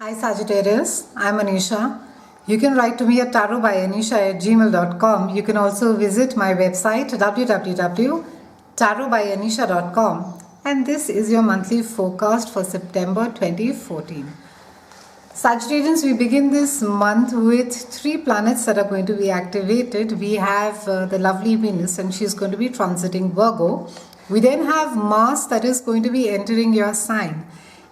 Hi Sagittarius, I'm Anisha. You can write to me at tarotbyanisha@gmail.com. You can also visit my website www.tarotbyanisha.com. And this is your monthly forecast for September 2014. Sagittarians, we begin this month with 3 planets that are going to be activated. We have the lovely Venus, and she's going to be transiting Virgo. We then have Mars that is going to be entering your sign.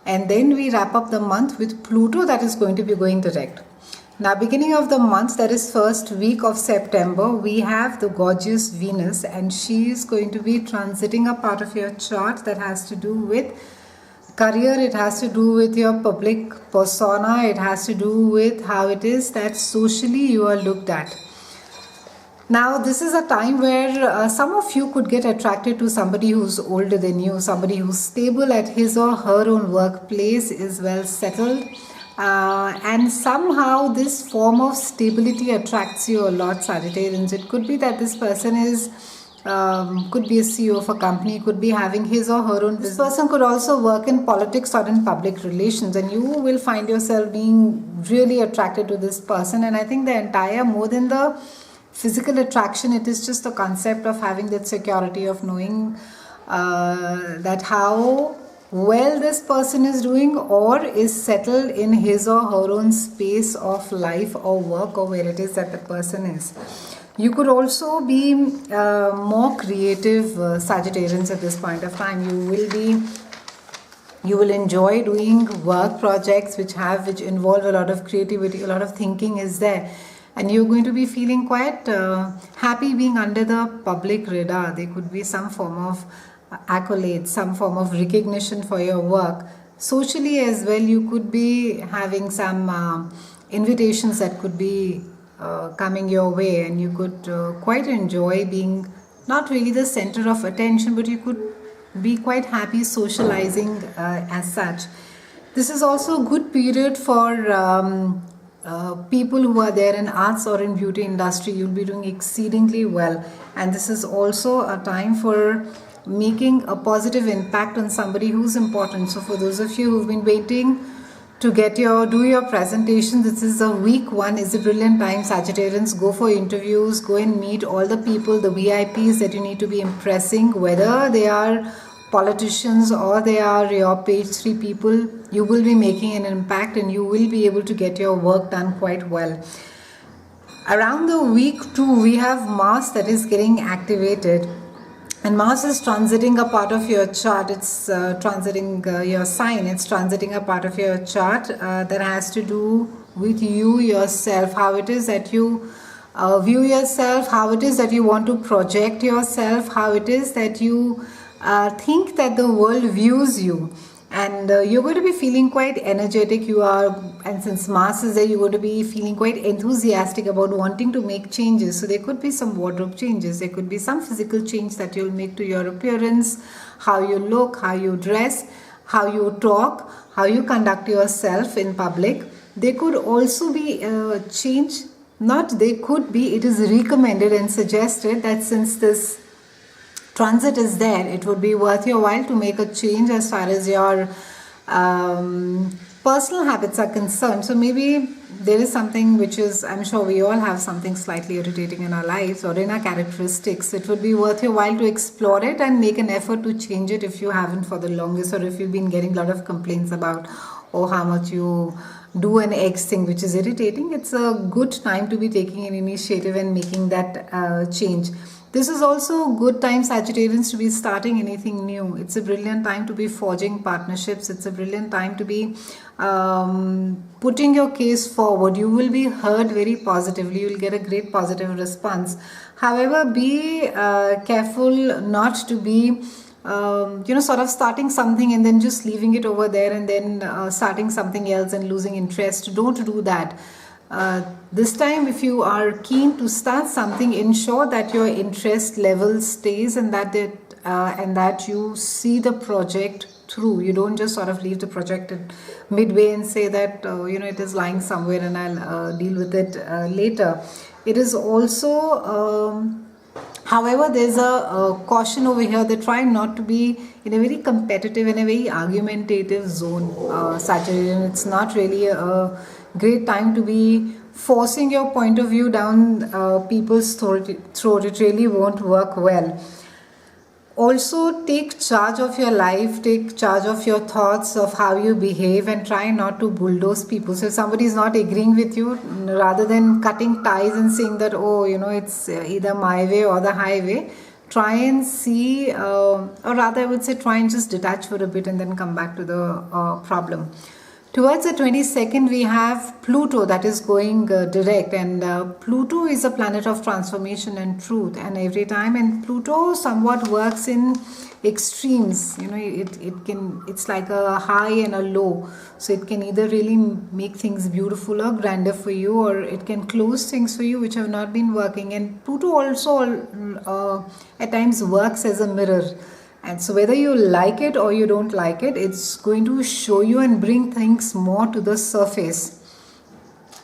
And then we wrap up the month with Pluto that is going to be going direct. Now, beginning of the month, that is first week of September, we have the gorgeous Venus, and she is going to be transiting a part of your chart that has to do with career. It has to do with your public persona. It has to do with how it is that socially you are looked at. Now, this is a time where some of you could get attracted to somebody who's older than you, somebody who's stable at his or her own workplace, is well settled. And somehow this form of stability attracts you a lot, Sagittarians. It could be that this person is could be a CEO of a company, could be having his or her own business. This person could also work in politics or in public relations, and you will find yourself being really attracted to this person. And I think the entire, more than the physical attraction, it is just the concept of having that security of knowing that how well this person is doing or is settled in his or her own space of life or work or where it is that the person is. You could also be more creative, Sagittarians, at this point of time. You will enjoy doing work projects which involve a lot of creativity, a lot of thinking is there. And you're going to be feeling quite happy being under the public radar. There could be some form of accolade, some form of recognition for your work. Socially as well, you could be having some invitations that could be coming your way, and you could quite enjoy being not really the center of attention, but you could be quite happy socializing as such. This is also a good period for people who are there in arts or in beauty industry. You'll be doing exceedingly well, and this is also a time for making a positive impact on somebody who's important. So for those of you who've been waiting to do your presentation, this is a week one, is a brilliant time, Sagittarians. Go for interviews, go and meet all the people, the VIPs that you need to be impressing, whether they are politicians or they are your page 3 people. You will be making an impact and you will be able to get your work done quite well. Around the week 2, we have Mars that is getting activated, and Mars is transiting a part of your chart. It's transiting your sign. It's transiting a part of your chart that has to do with you yourself, how it is that you view yourself, how it is that you want to project yourself, how it is that you think that the world views you. And you're going to be feeling quite energetic. And since Mars is there, you're going to be feeling quite enthusiastic about wanting to make changes. So there could be some wardrobe changes. There could be some physical change that you'll make to your appearance, how you look, how you dress, how you talk, how you conduct yourself in public. There could also be a change. It is recommended and suggested that since this transit is there, it would be worth your while to make a change as far as your personal habits are concerned. So maybe there is something which is, I'm sure we all have something slightly irritating in our lives or in our characteristics. It would be worth your while to explore it and make an effort to change it if you haven't for the longest, or if you've been getting a lot of complaints about how much you do an X thing which is irritating. It's a good time to be taking an initiative and making that change. This is also a good time, Sagittarians, to be starting anything new. It's a brilliant time to be forging partnerships. It's a brilliant time to be putting your case forward. You will be heard very positively. You will get a great positive response. However, be careful not to be sort of starting something and then just leaving it over there and then starting something else and losing interest. Don't do that. This time, if you are keen to start something, ensure that your interest level stays and that you see the project through. You don't just sort of leave the project at midway and say that it is lying somewhere and I'll deal with it later. It is also However, there's a caution over here that try not to be in a very competitive and a very argumentative zone, Sagittarius. It's not really a great time to be forcing your point of view down people's throat. It really won't work well. Also, take charge of your life, take charge of your thoughts, of how you behave, and try not to bulldoze people. So if somebody is not agreeing with you, rather than cutting ties and saying that, oh, it's either my way or the highway, try and see, or rather I would say try and just detach for a bit and then come back to the problem. Towards the 22nd, we have Pluto that is going direct, and Pluto is a planet of transformation and truth. And every time, and Pluto somewhat works in extremes. It's like a high and a low. So it can either really make things beautiful or grander for you, or it can close things for you which have not been working. And Pluto also at times works as a mirror. And so whether you like it or you don't like it, it's going to show you and bring things more to the surface.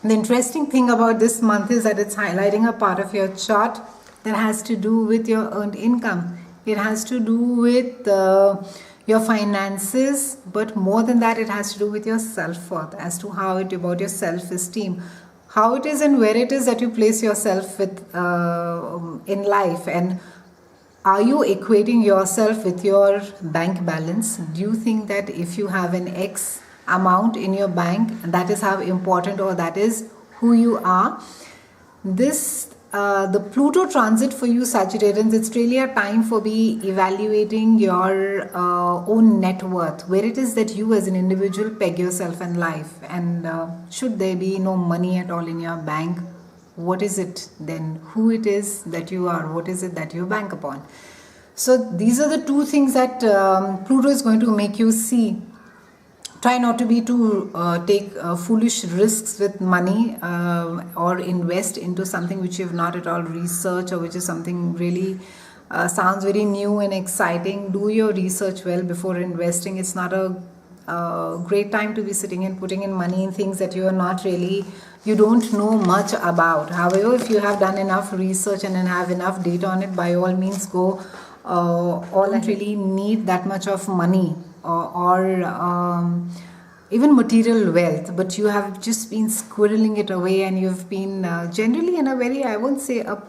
The interesting thing about this month is that it's highlighting a part of your chart that has to do with your earned income. It has to do with your finances, but more than that, it has to do with your self-worth, as to how it about your self-esteem, how it is and where it is that you place yourself with in life. And are you equating yourself with your bank balance? Do you think that if you have an X amount in your bank, that is how important, or that is who you are? The Pluto transit for you, Sagittarians, it's really a time for evaluating your own net worth, where it is that you as an individual peg yourself in life, and should there be no money at all in your bank, what is it then? Who it is that you are? What is it that you bank upon? So these are the two things that Pluto is going to make you see. Try not to take foolish risks with money, or invest into something which you have not at all researched, or which is something really sounds very new and exciting. Do your research well before investing. It's not a great time to be sitting and putting in money in things that you don't know much about. However, if you have done enough research and have enough data on it, by all means go. All that really need that much of money or even material wealth, but you have just been squirreling it away, and you've been generally in a very, I won't say a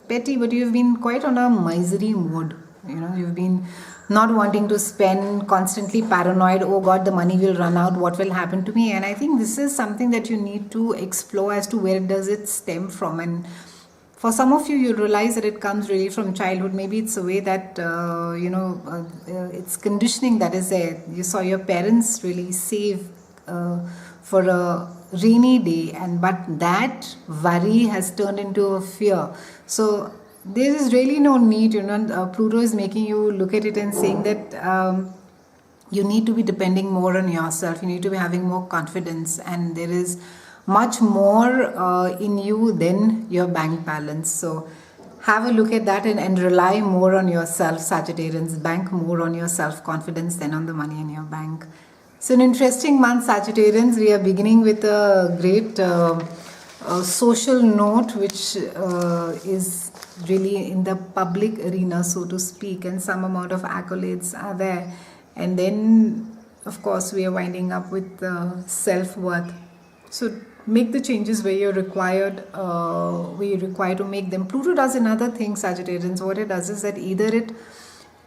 petty, but you've been quite on a misery mode. You've been not wanting to spend, constantly paranoid, oh God, the money will run out, what will happen to me? And I think this is something that you need to explore as to where does it stem from. And for some of you, you realize that it comes really from childhood. Maybe it's a way that, it's conditioning that is there. You saw your parents really save for a rainy day, but that worry has turned into a fear. So there is really no need, Pluto is making you look at it and saying that you need to be depending more on yourself. You need to be having more confidence, and there is much more in you than your bank balance. So have a look at that and rely more on yourself, Sagittarians. Bank more on your self-confidence than on the money in your bank. So an interesting month, Sagittarians. We are beginning with a great social note, which is really in the public arena, so to speak, and some amount of accolades are there. And then, of course, we are winding up with self-worth. So make the changes where you're required to make them. Pluto does another thing, Sagittarians. What it does is that either it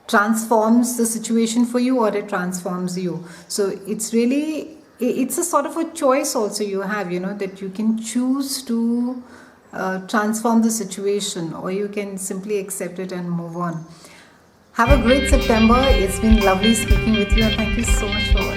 transforms the situation for you, or it transforms you. So it's a sort of a choice also you have, that you can choose to transform the situation, or you can simply accept it and move on. Have a great September. It's been lovely speaking with you, and thank you so much for watching.